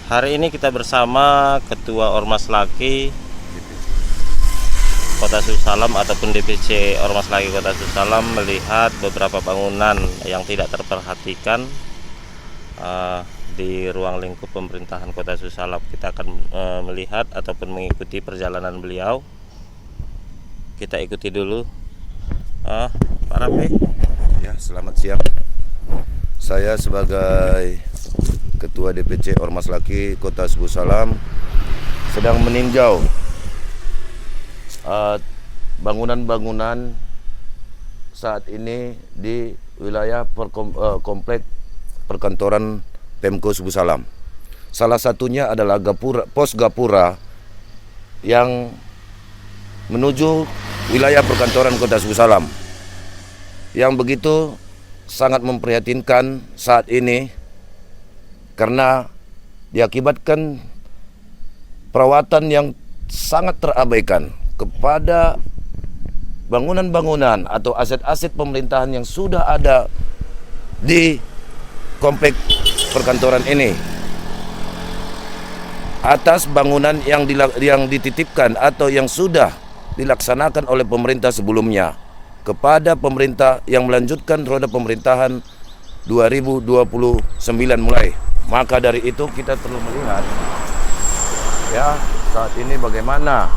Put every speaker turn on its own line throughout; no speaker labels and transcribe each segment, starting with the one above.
Hari ini kita bersama Ketua Ormas Laki Kota Susalam ataupun DPC Ormas Laki Kota Susalam melihat beberapa bangunan yang tidak terperhatikan di ruang lingkup pemerintahan Kota Susalam. Kita akan melihat ataupun mengikuti perjalanan beliau. Kita ikuti dulu. Pak Rafi.
Ya, selamat siang. Saya sebagai Ketua DPC Ormas Laki Kota Susalam sedang meninjau bangunan-bangunan saat ini di wilayah komplek perkantoran Pemko Susalam. Salah satunya adalah pos Gapura yang menuju wilayah perkantoran Kota Susalam, yang begitu sangat memprihatinkan saat ini karena diakibatkan perawatan yang sangat terabaikan kepada bangunan-bangunan atau aset-aset pemerintahan yang sudah ada di komplek perkantoran ini. Atas bangunan yang dititipkan atau yang sudah dilaksanakan oleh pemerintah sebelumnya kepada pemerintah yang melanjutkan roda pemerintahan 2029 mulai. Maka dari itu kita perlu melihat ya saat ini bagaimana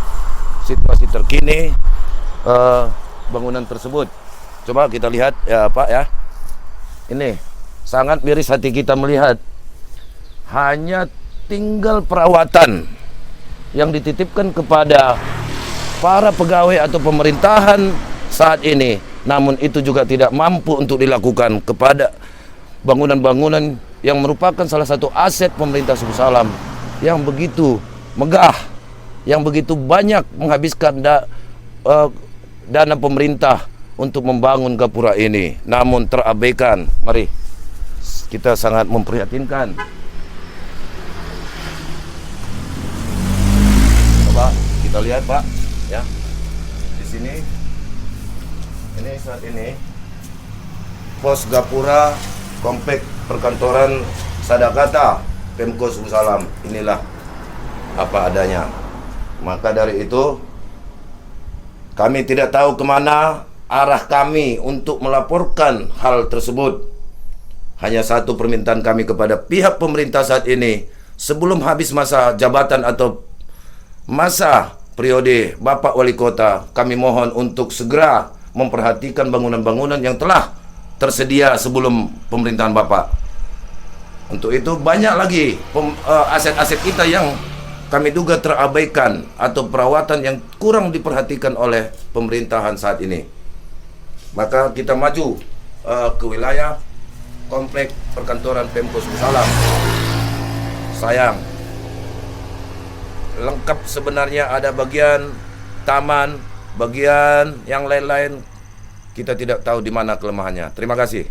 situasi terkini bangunan tersebut. Coba kita lihat ya Pak ya. Ini sangat miris hati kita melihat hanya tinggal perawatan yang dititipkan kepada para pegawai atau pemerintahan saat ini, namun itu juga tidak mampu untuk dilakukan kepada bangunan-bangunan yang merupakan salah satu aset pemerintah Susalam yang begitu megah, yang begitu banyak menghabiskan dana pemerintah untuk membangun Gapura ini, namun terabaikan. Mari kita sangat memprihatinkan. Coba kita lihat Pak, ya di sini. Ini saat ini pos Gapura komplek perkantoran Sadakata Pemko Susalam. Inilah apa adanya. Maka dari itu kami tidak tahu kemana arah kami untuk melaporkan hal tersebut. Hanya satu permintaan kami kepada pihak pemerintah saat ini, sebelum habis masa jabatan atau masa periode Bapak Wali Kota, kami mohon untuk segera memperhatikan bangunan-bangunan yang telah tersedia sebelum pemerintahan Bapak. Untuk itu banyak lagi aset-aset kita yang kami duga terabaikan atau perawatan yang kurang diperhatikan oleh pemerintahan saat ini. Maka kita maju ke wilayah komplek perkantoran Pemko Susalam. Sayang, lengkap sebenarnya ada bagian taman, bagian yang lain-lain kita tidak tahu di mana kelemahannya. Terima kasih.